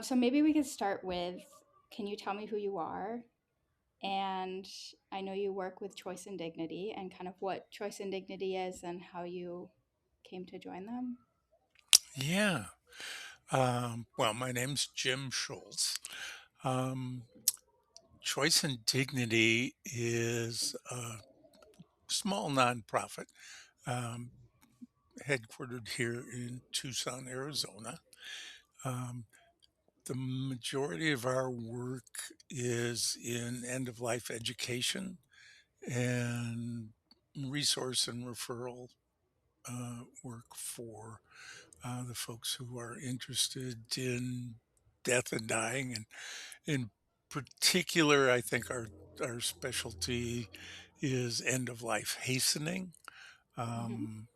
So maybe we could start with, can you tell me who you are? And I know you work with Choice and Dignity and kind of what Choice and Dignity is and how you came to join them. Yeah. Well, my name's Jim Schultz. Um, Choice and Dignity is a small nonprofit um, headquartered here in Tucson, Arizona. Um, the majority of our work is in end of life education and resource and referral work for the folks who are interested in death and dying. And in particular, I think our specialty is end of life hastening. Hmm. Um,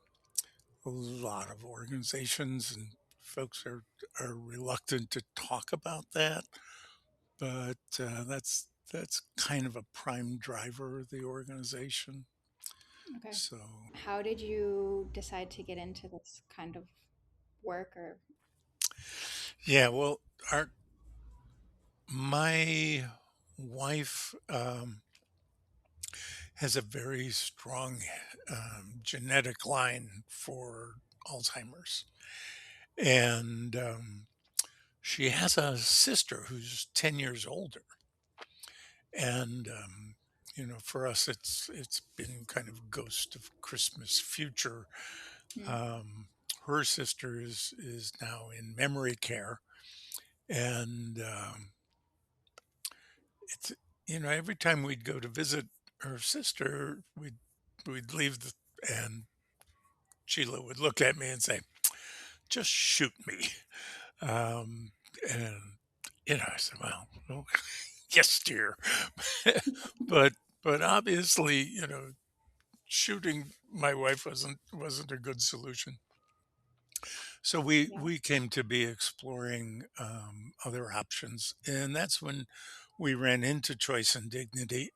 a lot of organizations and folks are reluctant to talk about that, but that's kind of a prime driver of the organization. Okay. So How did you decide to get into this kind of work or yeah, well, our my wife has a very strong genetic line for Alzheimer's. And she has a sister who's 10 years older. And, for us, it's been kind of ghost of Christmas future. Hmm. Um, Her sister is now in memory care. And it's, every time we'd go to visit her sister, we'd leave and Sheila would look at me and say, just shoot me. Um, and I said, well, yes, dear. but but obviously, shooting my wife wasn't a good solution. So Yeah. we came to be exploring other options, and that's when we ran into Choice and Dignity.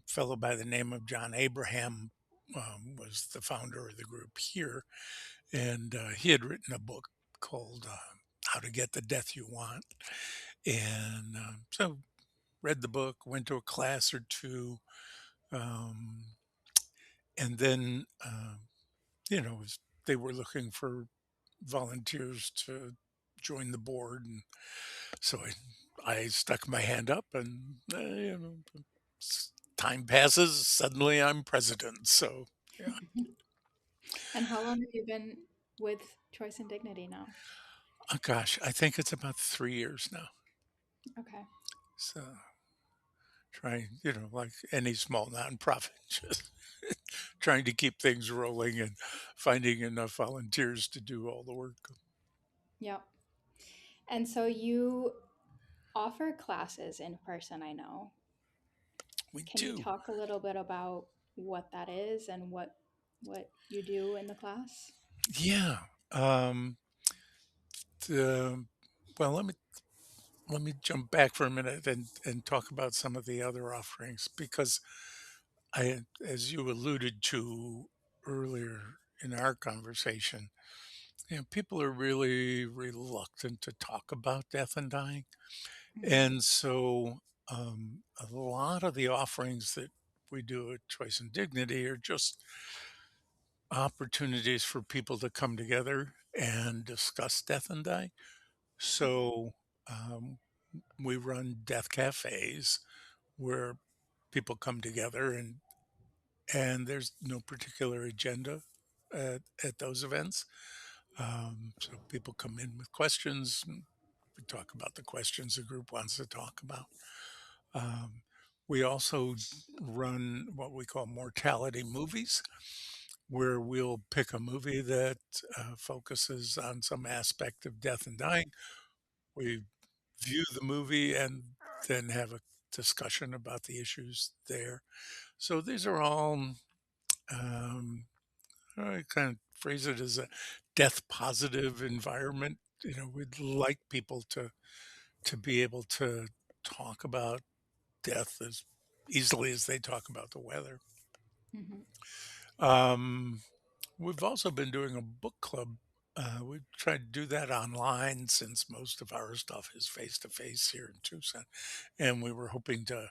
Fellow by the name of John Abraham was the founder of the group here, and he had written a book called "How to Get the Death You Want," and so read the book, went to a class or two, um, and then they were looking for volunteers to join the board, and so I stuck my hand up, and time passes. Suddenly, I'm president. So yeah, And how long have you been with Choice and Dignity now? oh, gosh, I think it's about 3 years now. Okay. So trying, like any small nonprofit, just trying to keep things rolling and finding enough volunteers to do all the work. Yep. And so you offer classes in person, I know. We Can you do. talk a little bit about what that is and what you do in the class? Yeah. The, well, let me jump back for a minute and talk about some of the other offerings because as you alluded to earlier in our conversation, people are really reluctant to talk about death and dying. Mhm. And so a lot of the offerings that we do at Choice and Dignity are just opportunities for people to come together and discuss death and dying. Okay. So um, we run death cafes where people come together and there's no particular agenda at those events. So people come in with questions. And we talk about the questions the group wants to talk about. Um, we also run what we call mortality movies, where we'll pick a movie that focuses on some aspect of death and dying. We view the movie and then have a discussion about the issues there. So these are all, um, I kind of phrase it as a death positive environment. We'd like people to be able to talk about death as easily as they talk about the weather. Hmm. Um, we've also been doing a book club We tried to do that online since most of our stuff is face to face here in Tucson, and we were hoping to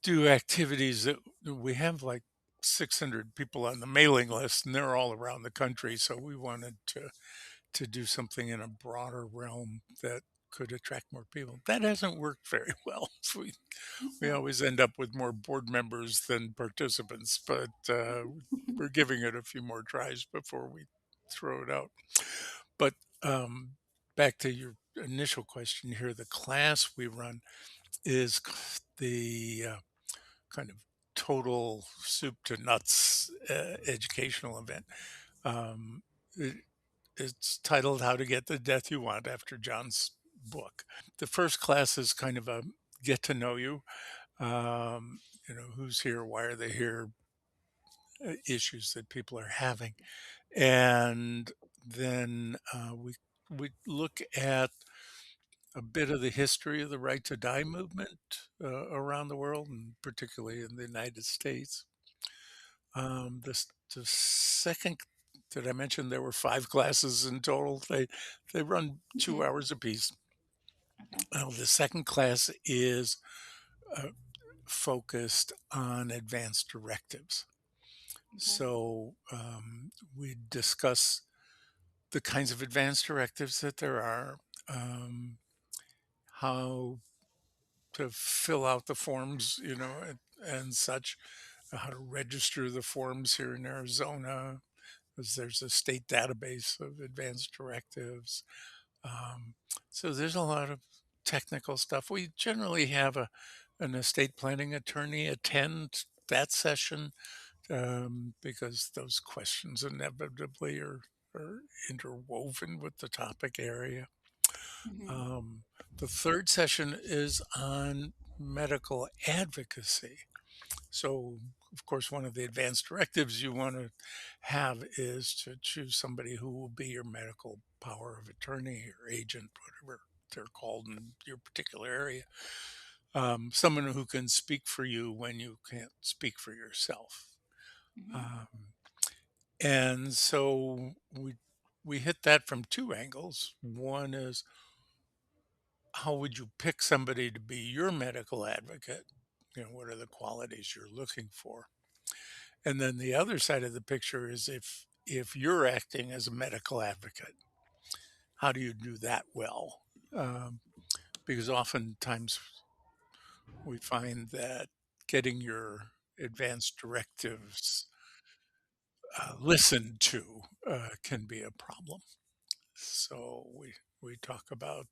do activities that we have like 600 people on the mailing list, and they're all around the country. So we wanted to do something in a broader realm that could attract more people. That hasn't worked very well. We Yeah. always end up with more board members than participants, but we're giving it a few more tries before we throw it out. But um, back to your initial question here, the class we run is the kind of total soup to nuts educational event. Um, it, it's titled "How to Get the Death You Want" after John's book. The first class is kind of a get to know you. Who's here, why are they here, issues that people are having, and then we look at a bit of the history of the right to die movement around the world, and particularly in the United States. The second that I mentioned, there were 5 classes in total. They run Hmm. 2 hours apiece. Okay. The second class is uh, focused on advanced directives. Okay. So we discuss the kinds of advanced directives that there are, um, how to fill out the forms, and such, how to register the forms here in Arizona, because there's a state database of advanced directives. Um, so there's a lot of technical stuff. We generally have an estate planning attorney attend that session, because those questions inevitably are interwoven with the topic area. Hmm. Um, the third session is on medical advocacy. So, of course, one of the advanced directives you want to have is to choose somebody who will be your medical power of attorney or agent, whatever they're called in your particular area. Someone who can speak for you when you can't speak for yourself. Hmm. Um, and so we hit that from 2 angles. One is, how would you pick somebody to be your medical advocate? What are the qualities you're looking for? And then the other side of the picture is, if you're acting as a medical advocate, how do you do that well? Um, because oftentimes we find that getting your advanced directives listened to can be a problem. So we talk about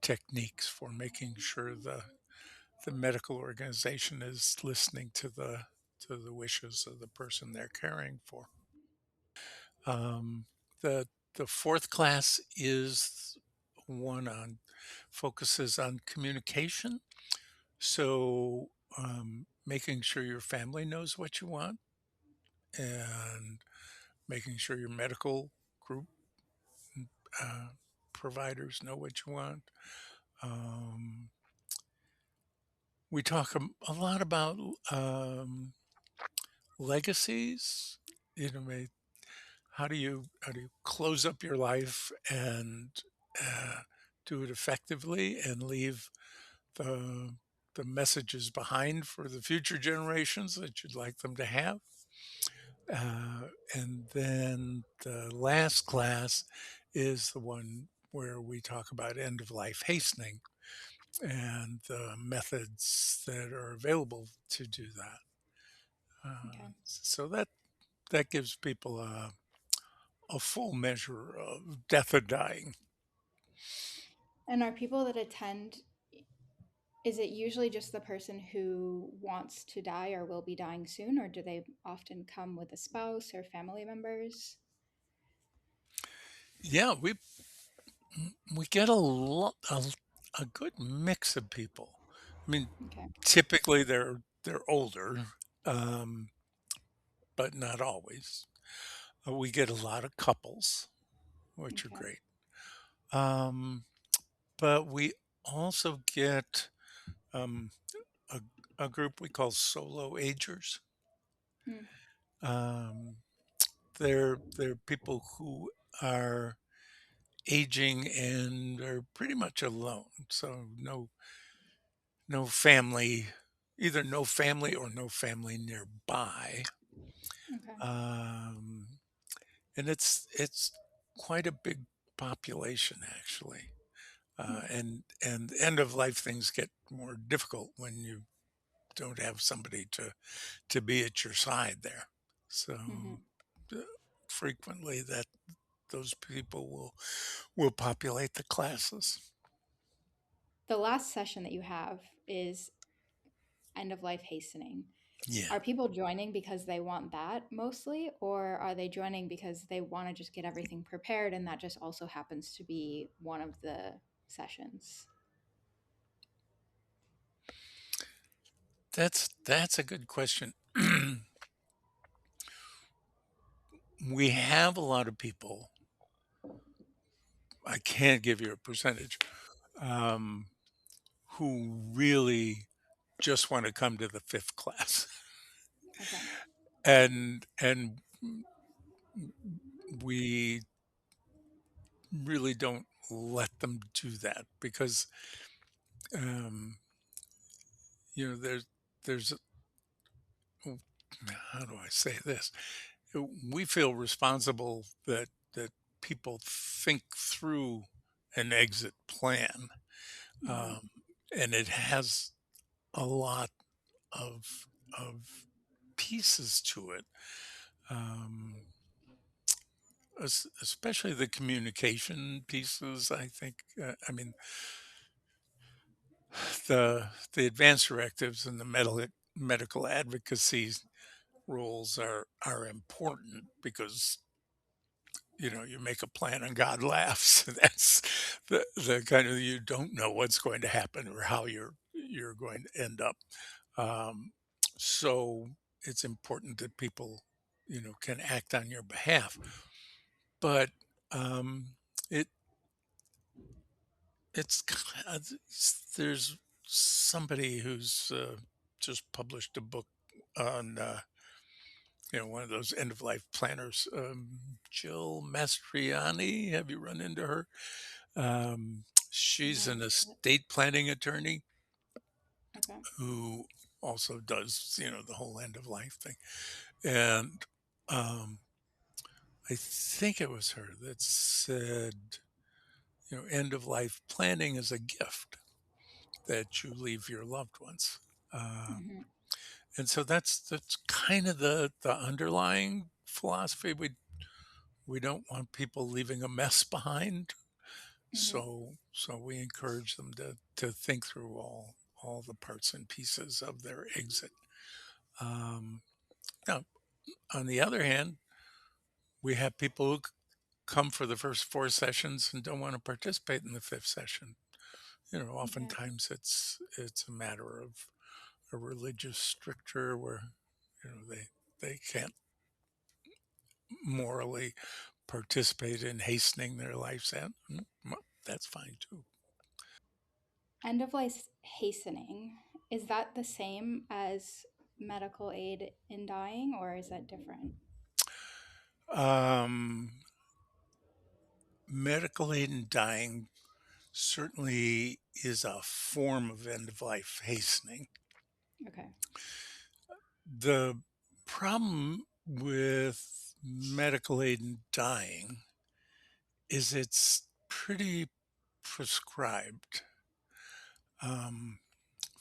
techniques for making sure the medical organization is listening to the wishes of the person they're caring for. Um, the the fourth class is one on focuses on communication. So making sure your family knows what you want, and making sure your medical group uh, providers know what you want. Um, we talk a lot about um, legacies. How do you close up your life and uh, do it effectively and leave the the messages behind for the future generations that you'd like them to have. And then the last class is the one where we talk about end of life hastening and the methods that are available to do that. Okay. So that gives people a full measure of death or dying. And are people that attend, is it usually just the person who wants to die or will be dying soon, or do they often come with a spouse or family members? Yeah, we get a good mix of people. I mean, Okay. typically they're older, um, but not always. We get a lot of couples, which are Okay. great. Um, but we also get um, a, a group we call solo agers. Hmm. Um, they're people who are aging and are pretty much alone. So no family, either no family or no family nearby. Okay. Um, and it's quite a big population actually. Hmm. And end of life things get more difficult when you don't have somebody to be at your side there. So Hmm. uh, frequently that those people will populate the classes. The last session that you have is end of life hastening. Yeah. Are people joining because they want that mostly, or are they joining because they want to just get everything prepared and that just also happens to be one of the sessions? That's a good question. We have a lot of people. I can't give you a percentage, um, who really just want to come to the fifth class, Okay. and we really don't let them do that because um, there's oh, how do I say this? We feel responsible that people think through an exit plan, Hmm. um, and it has a lot of pieces to it, um, especially the communication pieces. I think, I mean, the advance directives and the medical advocacy rules are important because you make a plan and God laughs. That's the kind of you don't know what's going to happen or how you're going to end up. Um, so it's important that people can act on your behalf. But um, it it's there's somebody who's just published a book on one of those end of life planners, Jill Mastriani. Have you run into her? She's Not an yet. estate planning attorney Okay. who also does the whole end of life thing. And um, I think it was her that said, end of life planning is a gift that you leave your loved ones. Um, Hmm. and so that's kind of the underlying philosophy. We don't want people leaving a mess behind. Hmm. So we encourage them to think through all the parts and pieces of their exit. Um, Now, on the other hand, we have people who come for the first four sessions and don't want to participate in the fifth session. Okay. Oftentimes it's a matter of a religious stricture where they can't morally participate in hastening their lives out. Well, that's fine too. End of life hastening, is that the same as medical aid in dying, or is that different? Um, Medical aid in dying certainly is a form of end of life hastening. Okay. The problem with medical aid in dying is it's pretty prescribed. Um,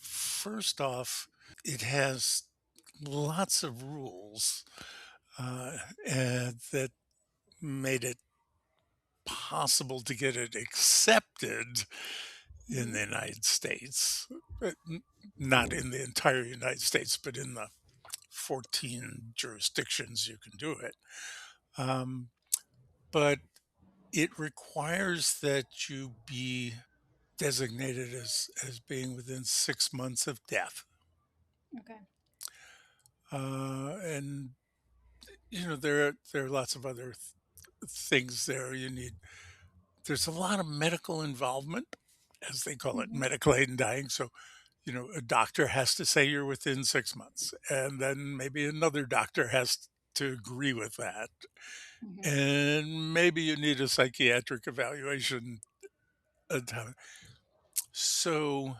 First off, it has lots of rules uh, that made it possible to get it accepted in Hmm. the United States, but not in the entire United States, but in the 14 jurisdictions you can do it. Um, but it requires that you be designated as being within 6 months of death. Okay. And there are lots of other things there. There's a lot of medical involvement, as they call it, Hmm. medical aid in dying. So a doctor has to say you're within 6 months, and then maybe another doctor has to agree with that, Hmm. and maybe you need a psychiatric evaluation. So,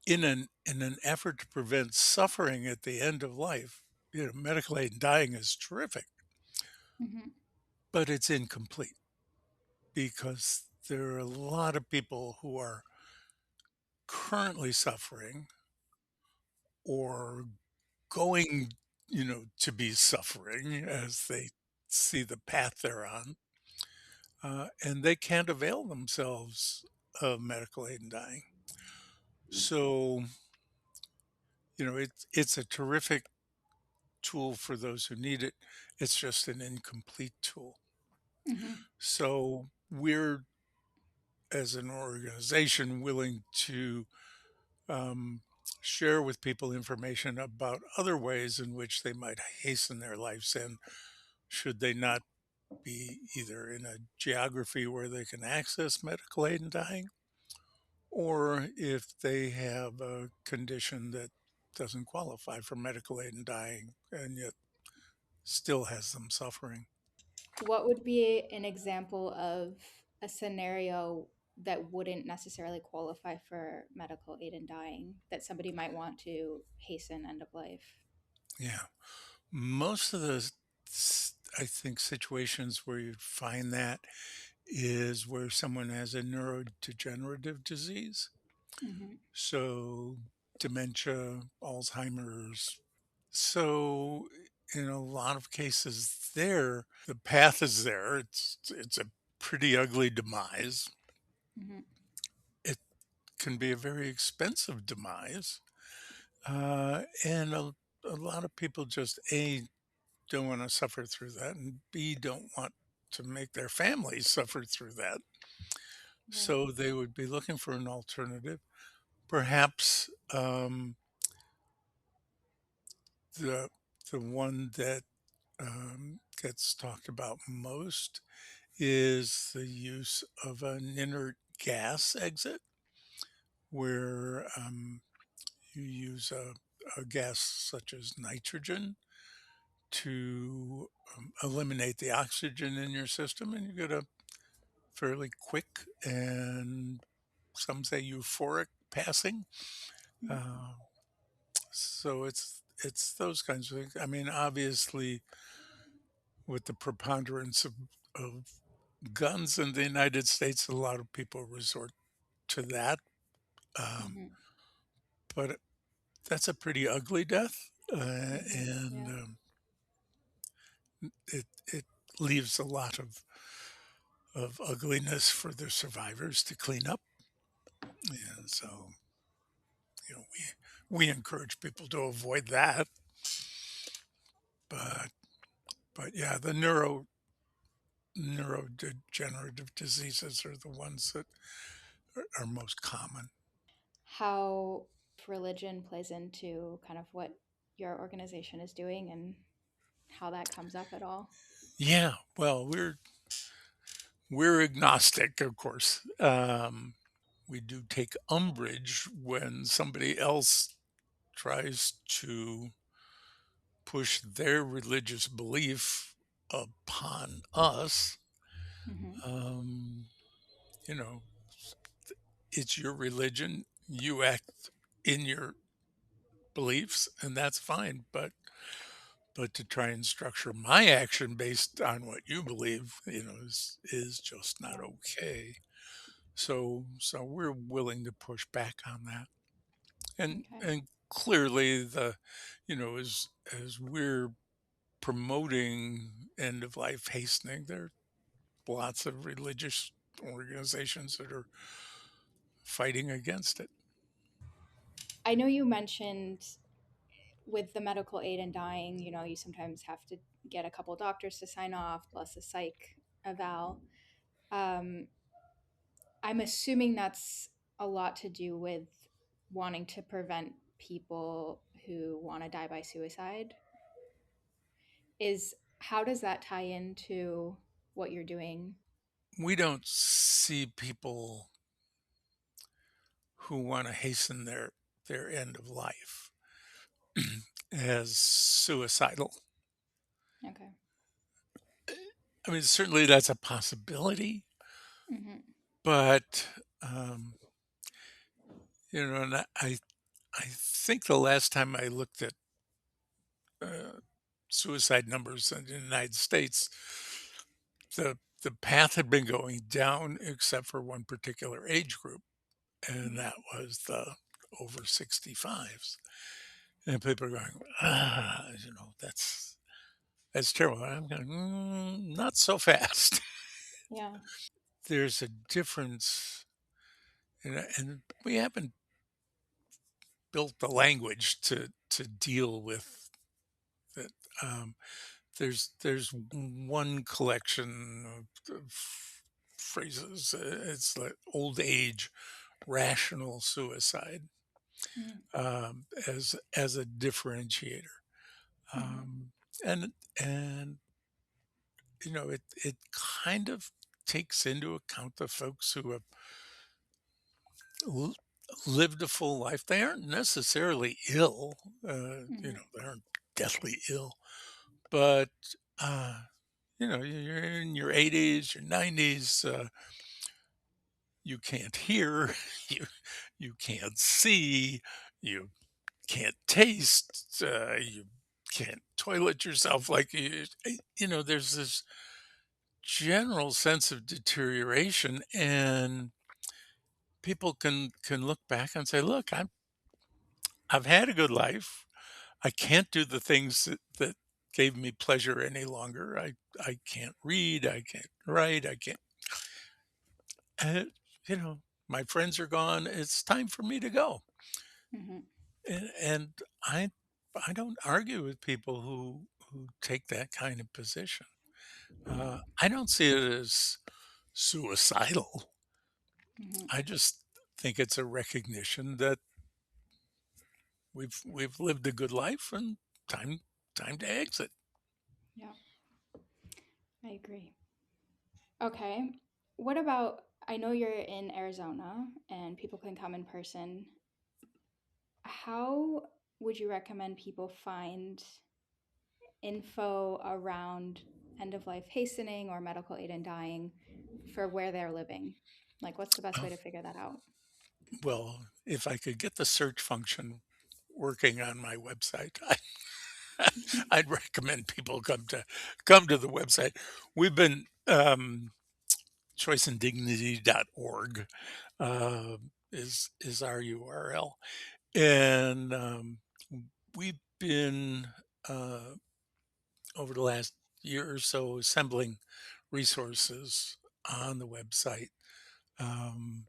in an effort to prevent suffering at the end of life, medical aid and dying is terrific, Hmm. but it's incomplete because there are a lot of people who are currently suffering or going, to be suffering as they see the path they're on, and they can't avail themselves of medical aid and dying. So, it's a terrific tool for those who need it. It's just an incomplete tool. Hmm. So we're, as an organization, willing to um, share with people information about other ways in which they might hasten their life's end should they not be either in a geography where they can access medical aid and dying, or if they have a condition that doesn't qualify for medical aid and dying and yet still has them suffering. What would be an example of a scenario that wouldn't necessarily qualify for medical aid in dying that somebody might want to hasten end of life? Yeah. Most of the, I think, situations where you'd find that is where someone has a neurodegenerative disease. Hmm. So, dementia, Alzheimer's. So, in a lot of cases, there, the path is there. It's a pretty ugly demise. Hmm. It can be a very expensive demise. And a lot of people just, don't want to suffer through that, and B, don't want to make their families suffer through that. Right. So they would be looking for an alternative. Perhaps the the one that gets talked about most is the use of an inert gas exit, where you use a gas such as nitrogen to eliminate the oxygen in your system, and you get a fairly quick and some say euphoric passing. Mm. Uh, so it's those kinds of things. I mean, obviously, with the preponderance of guns in the United States, a lot of people resort to that. Um, Hmm. but that's a pretty ugly death, It is, and yeah. it leaves a lot of ugliness for the survivors to clean up. And so, we encourage people to avoid that. But yeah, the neurodegenerative diseases are the ones that are most common. How religion plays into kind of what your organization is doing and how that comes up at all? Yeah, well, we're agnostic, of course. We do take umbrage when somebody else tries to push their religious belief upon us. Hmm. Um, you know, it's your religion. You act in your beliefs, and that's fine. But to try and structure my action based on what you believe, is just not Yeah. okay. So we're willing to push back on that. Okay. And clearly as we're promoting end of life hastening, there are lots of religious organizations that are fighting against it. I know you mentioned with the medical aid in dying, you sometimes have to get a couple doctors to sign off plus a psych eval. Um, I'm assuming that's a lot to do with wanting to prevent people who want to die by suicide. Is How does that tie into what you're doing? We don't see people who want to hasten their end of life. as suicidal. Okay. I mean, certainly that's a possibility, Hmm. but, um, and I think the last time I looked at, suicide numbers in the United States, the path had been going down except for one particular age group, and that was the over 65s. And people are going, that's terrible. I'm going, not so fast. Yeah. There's a difference, and we haven't built the language to deal with it. Um, there's one collection of phrases. It's like old age rational suicide, Mm-hmm. as a differentiator, um, and and it kind of takes into account the folks who have l- lived a full life. They aren't necessarily ill, Hmm. they aren't deathly ill, but uh, you're in your 80s, your 90s. You can't hear, you you can't see, you can't taste, you can't toilet yourself like there's this general sense of deterioration, and people can look back and say, "Look, I've had a good life. I can't do the things that gave me pleasure any longer. I can't read, I can't write, I can't uh, you know, my friends are gone. It's time for me to go." Hmm. And I don't argue with people who take that kind of position. I don't see it as suicidal. Hmm. I just think it's a recognition that we've lived a good life and time time to exit. Yeah, I agree. Okay. What about, I know you're in Arizona and people can come in person. How would you recommend people find info around end of life hastening or medical aid in dying for where they're living? Like, what's the best Uh, way to figure that out? well, if I could get the search function working on my website, I'd recommend people come to the website. We've been choiceanddignity.org is our URL, and we've been uh, over the last year or so assembling resources on the website, um,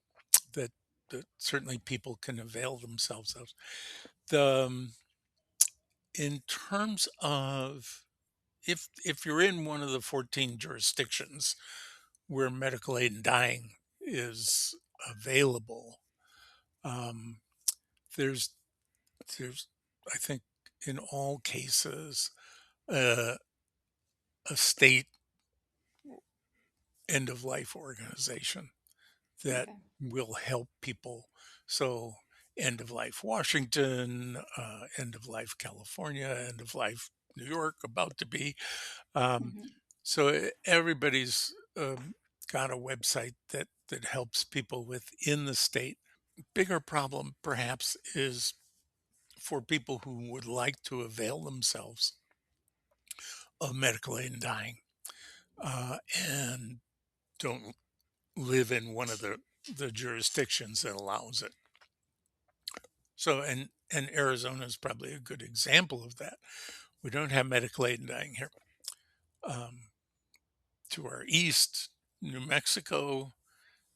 that that certainly people can avail themselves of. The In terms of, if you're in one of the 14 jurisdictions where medical aid in dying is available, um, there's there's I think in all cases, uh, a state end of life organization that Okay. will help people. So, end of life Washington, end of life California, end of life New York, about to be. Um, Hmm. so everybody's got a website that helps people within the state. Bigger problem perhaps is for people who would like to avail themselves of medical aid in dying, and don't live in one of the jurisdictions that allows it. So, and Arizona is probably a good example of that. We don't have medical aid in dying here. Um, to our east, New Mexico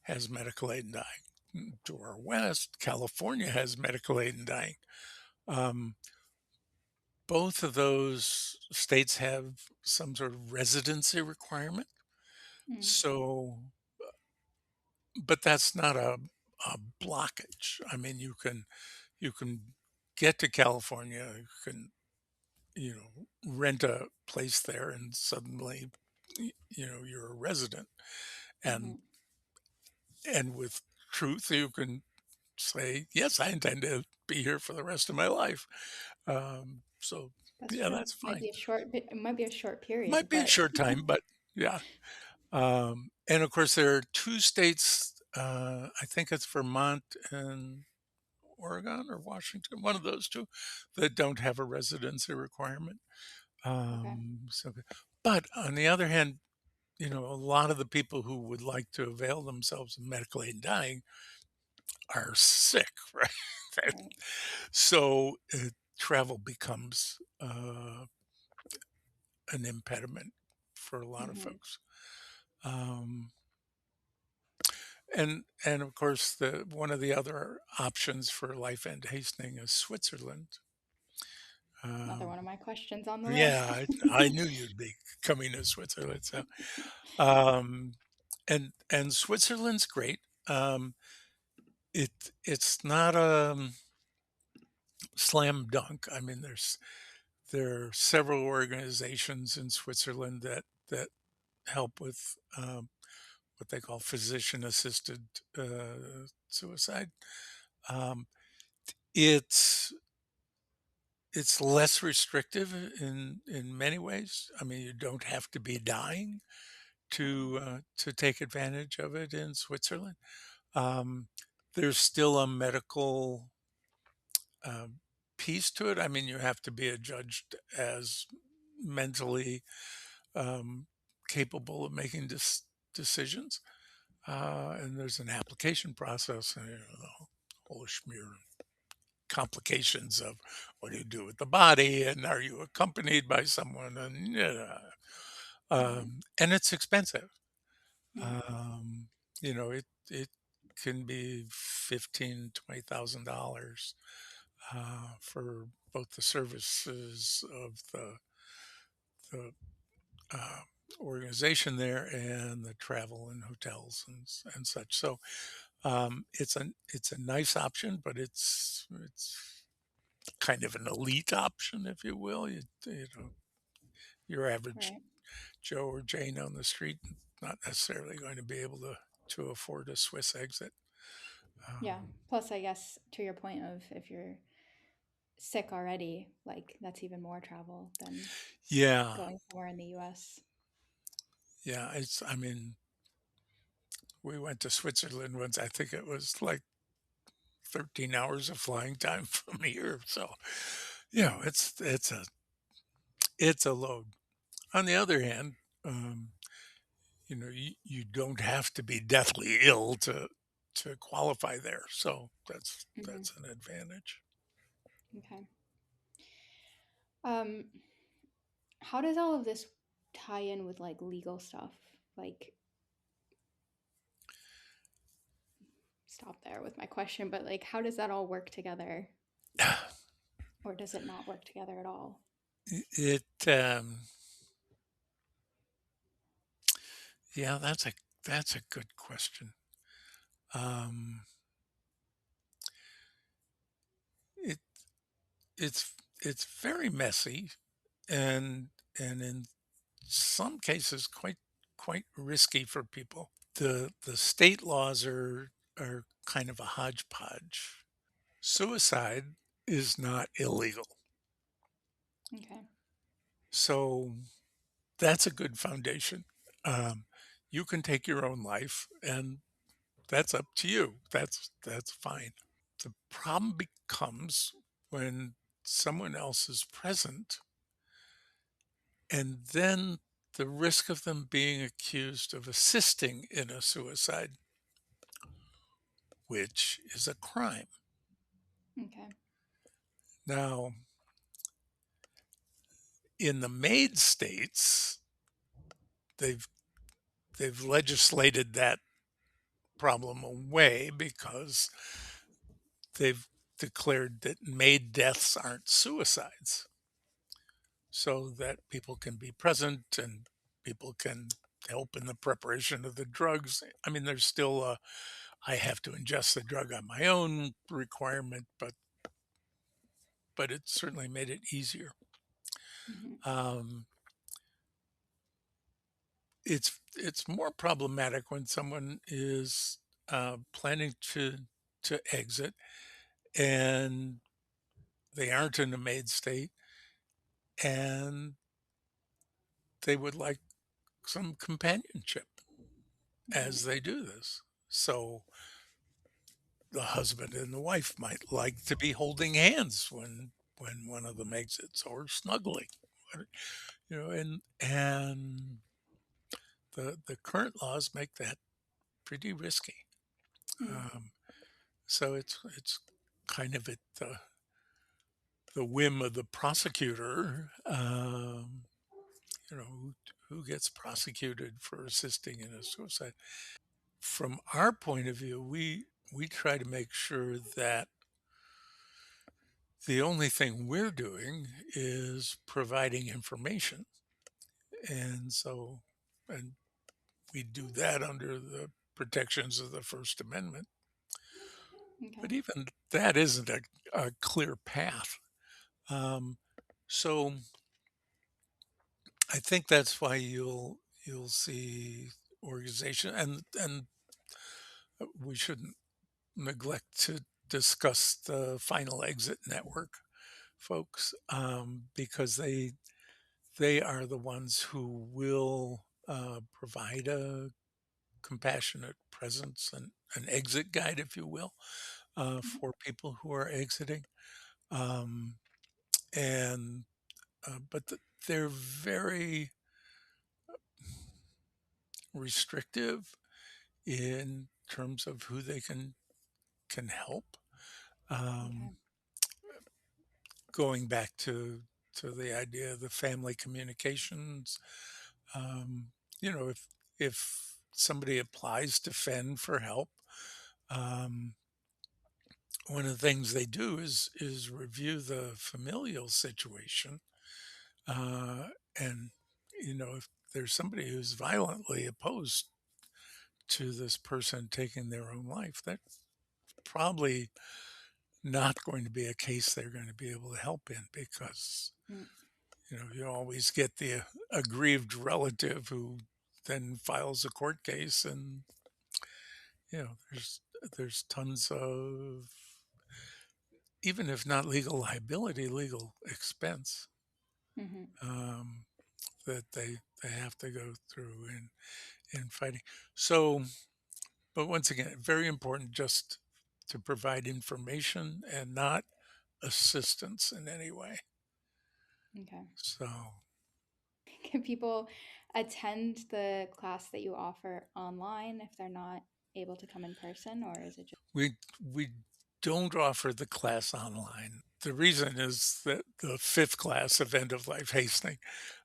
has medical aid in dying. To our west, California has medical aid in dying. Um, both of those states have some sort of residency requirement. Mm. So, but that's not a blockage. I mean, you can get to California, you can rent a place there, and suddenly, you're a resident, and Hmm. with truth, you can say, yes, I intend to be here for the rest of my life. So, That's yeah, true. that's Might fine. be a it might be a short period, Might be a but short time, but yeah. And of course, there are 2 states, I think it's Vermont and Oregon or Washington, one of those 2, that don't have a residency requirement. okay. So but on the other hand, a lot of the people who would like to avail themselves of medical aid in dying are sick, right? That Right. so, travel becomes, an impediment for a lot of Hmm. folks. Um, and of course, the one of the other options for life end hastening is Switzerland. Another Um, one of my questions on the yeah, list. I knew you'd be coming to Switzerland. So, um, and Switzerland's great. Um, it's not a slam dunk. I mean, there are several organizations in Switzerland that help with what they call physician assisted suicide. Um, it's it's less restrictive in many ways. I mean, you don't have to be dying Okay. to take advantage of it in Switzerland. Um, there's still a medical um, piece to it. I mean, you have to be adjudged as mentally um, capable of making decisions, and there's an application process, and the whole schmear complications of what do you do with the body, and are you accompanied by someone, Hmm. and it's expensive. Yeah. Um, it can be 15, $20,000 for both the services of the uh, organization there and the travel and hotels and such. So it's a nice option, but it's kind of an elite option, if you will. Your average Right. Joe or Jane on the street not necessarily going to be able to afford a Swiss exit. Yeah. Um, Plus, I guess to your point of if you're sick already, like that's even more travel than yeah, going somewhere in the US. yeah. I mean, we went to Switzerland once. I think it was like 13 hours of flying time from here. So, it's a load. On the other hand, um, you don't have to be deathly ill to qualify there. So Hmm. that's an advantage. Okay. Um, how does all of this tie in with like legal stuff? Like, stop there with my question, but like, how does that all work together? Or does it not work together at all? It Yeah, that's a good question. Um, it it's it's very messy and in some cases quite risky for people. The state laws are kind of a hodgepodge. Suicide is not illegal. Okay. So that's a good foundation. Um, you can take your own life, and that's up to you. That's fine. The problem becomes when someone else is present, and then the risk of them being accused of assisting in a suicide, which is a crime. Okay. Now, in the MAID states, they've they've legislated that problem away because they've declared that MAID deaths aren't suicides, so that people can be present and people can help in the preparation of the drugs. I mean, there's still a I have to ingest the drug on my own requirement, but it certainly made it easier. Hmm. Um, it's more problematic when someone is planning to exit and they aren't in a MAID state and they would like some companionship Right. as they do this. So the husband and the wife might like to be holding hands when one of them exits or snuggling, and the current laws make that pretty risky. Mm. Um, so it's kind of at the whim of the prosecutor, who gets prosecuted for assisting in a suicide. From our point of view, we try to make sure that the only thing we're doing is providing information. And so, and we do that under the protections of the First Amendment. Okay. But even that isn't a clear path. Um, so I think that's why you'll see organization, and we shouldn't neglect to discuss the Final Exit Network folks, because they are the ones who will provide a compassionate presence and an exit guide, if you will, Mhm. for people who are exiting. Um, and but they're very restrictive in terms of who they can help. Okay. Um, Going back to the idea of the family communications, um, if somebody applies to Fend for help, um, one of the things they do is review the familial situation, uh, and if there's somebody who's violently opposed to this person taking their own life, that's probably not going to be a case they're going to be able to help in, because Mm. you always get the aggrieved relative who then files a court case, and there's tons of, even if not legal liability, legal expense, Hmm. um, that they have to go through in fighting. So, but once again, very important just to provide information and not assistance in any way. Okay. So Can people attend the class that you offer online if they're not able to come in person, or is it just? we don't offer the class online. The reason is that the fifth class of end of life hastening,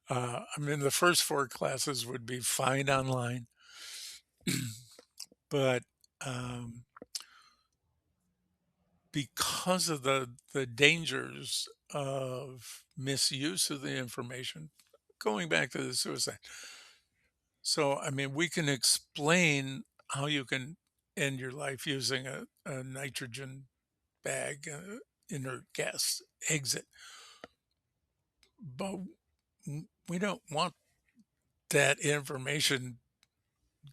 I mean, the first four classes would be fine online, but um, because of the dangers of misuse of the information, going back to the suicide. So, I mean, we can explain how you can end your life using a nitrogen bag, inert gas exit, but we don't want that information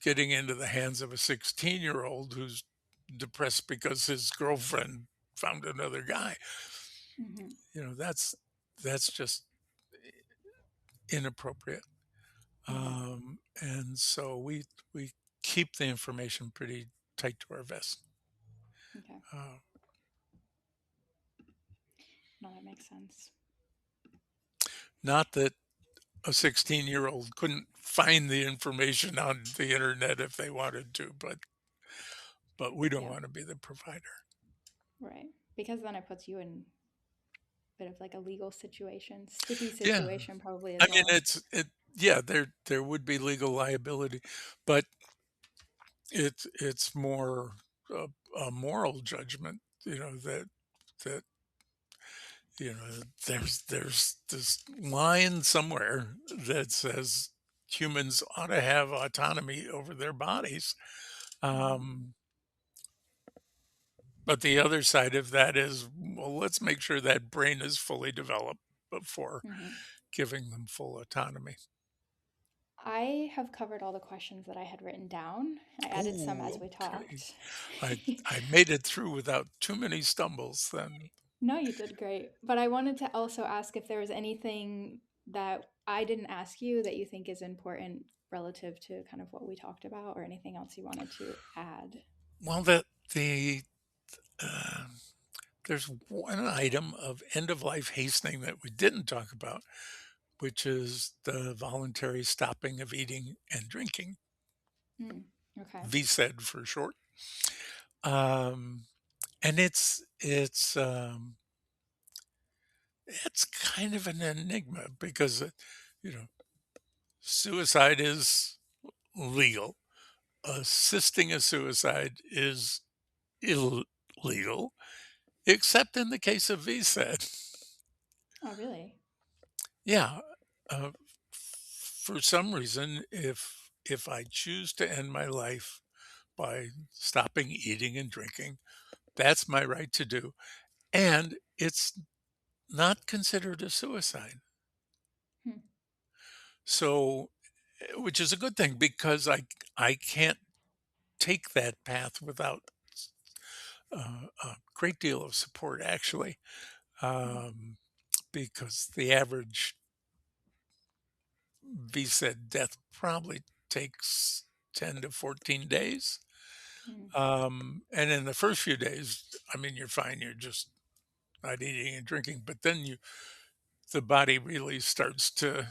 getting into the hands of a 16-year-old who's depressed because his girlfriend found another guy. Hmm. That's just inappropriate. Okay. And so we keep the information pretty tight to our vest. Okay. Uh, No, that makes sense. Not that a 16-year-old couldn't find the information on the internet if they wanted to, but we don't Yeah. want to be the provider. Right. Because then it puts you in a bit of like a legal situation, sticky Yeah, situation, probably I as mean, well. yeah, there would be legal liability, but it's more a moral judgment, that there's this line somewhere that says humans ought to have autonomy over their bodies. Hmm. Um, but the other side of that is, well, let's make sure that brain is fully developed before Hmm. giving them full autonomy. I have covered all the questions that I had written down. I added some as Oh, we okay. talked. I made it through without too many stumbles then. No, you did great. But I wanted to also ask if there was anything that I didn't ask you that you think is important relative to kind of what we talked about, or anything else you wanted to add. Well, uh, there's one item of end of life hastening that we didn't talk about, which is the voluntary stopping of eating and drinking, Mm, okay. VSED for short. Um, and it's kind of an enigma because you know suicide is legal. Assisting a suicide is illegal, except in the case of VSED. Oh, really? Yeah, uh, for some reason, if I choose to end my life by stopping eating and drinking, that's my right to do, and it's not considered a suicide. Hmm. So, which is a good thing because I can't take that path without a great deal of support, actually, Hmm. um, because the average visa death probably takes 10 to 14 days. Hmm. And in the first few days, I mean, you're fine. You're just not eating and drinking, but then the body really starts to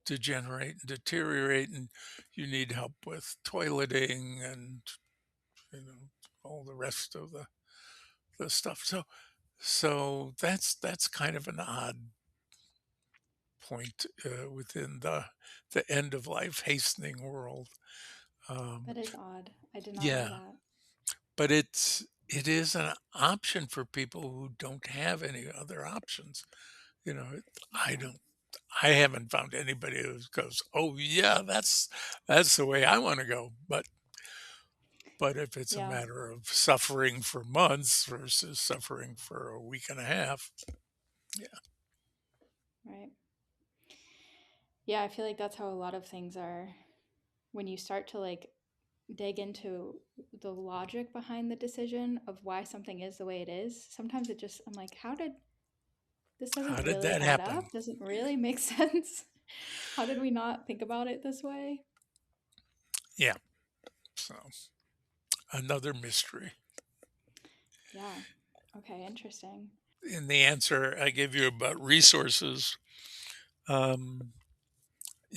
degenerate and deteriorate, and you need help with toileting and you know all the rest of the stuff. So that's kind of an odd point within the end of life hastening world. Um, That is odd. I did not know yeah, that. but it is an option for people who don't have any other options. You know, I Okay. don't. I haven't found anybody who goes, "Oh yeah, that's the way I want to go." But if it's a Yeah. matter of suffering for months versus suffering for a week and a half, yeah, Right. Yeah, I feel like that's how a lot of things are. When you start to like dig into the logic behind the decision of why something is the way it is, sometimes I'm like, how did this doesn't how did really that add happen? up? Doesn't really make sense. How did we not think about it this way? Yeah, so another mystery. Yeah. Okay, interesting. In the answer I gave you about resources, um,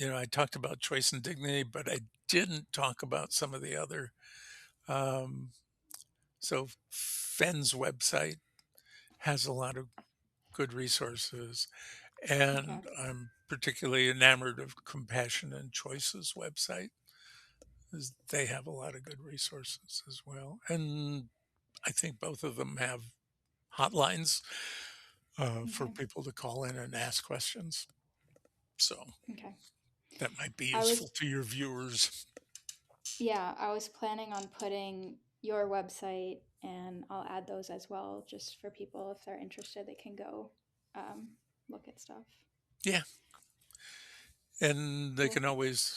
I talked about choice and dignity, but I didn't talk about some of the other. Um, so Fenn's website has a lot of good resources, Okay. and I'm particularly enamored of Compassion and Choices website. 'Cause they have a lot of good resources as well, and I think both of them have hotlines for Okay. people to call in and ask questions. So Okay. that might be I was useful to your viewers. Yeah, I was planning on putting your website, and I'll add those as well, just for people if they're interested, they can go um, look at stuff. Yeah, and they Cool. can always,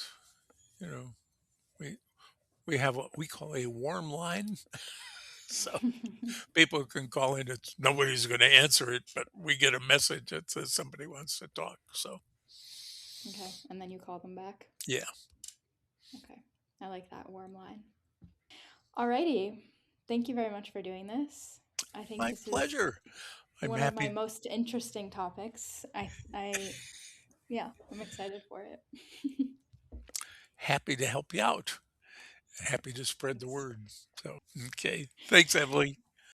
you know, we we have what we call a warm line, so people can call in. It's nobody's going to answer it, but we get a message that says somebody wants to talk. So Okay, and then you call them back. yeah, Okay, I like that warm line. Alrighty, thank you very much for doing this. I think my this is pleasure. I'm one of my happy most interesting topics. Yeah, I'm excited for it. happy to help you out. Happy to spread the Thanks. word. So okay, thanks, Emily.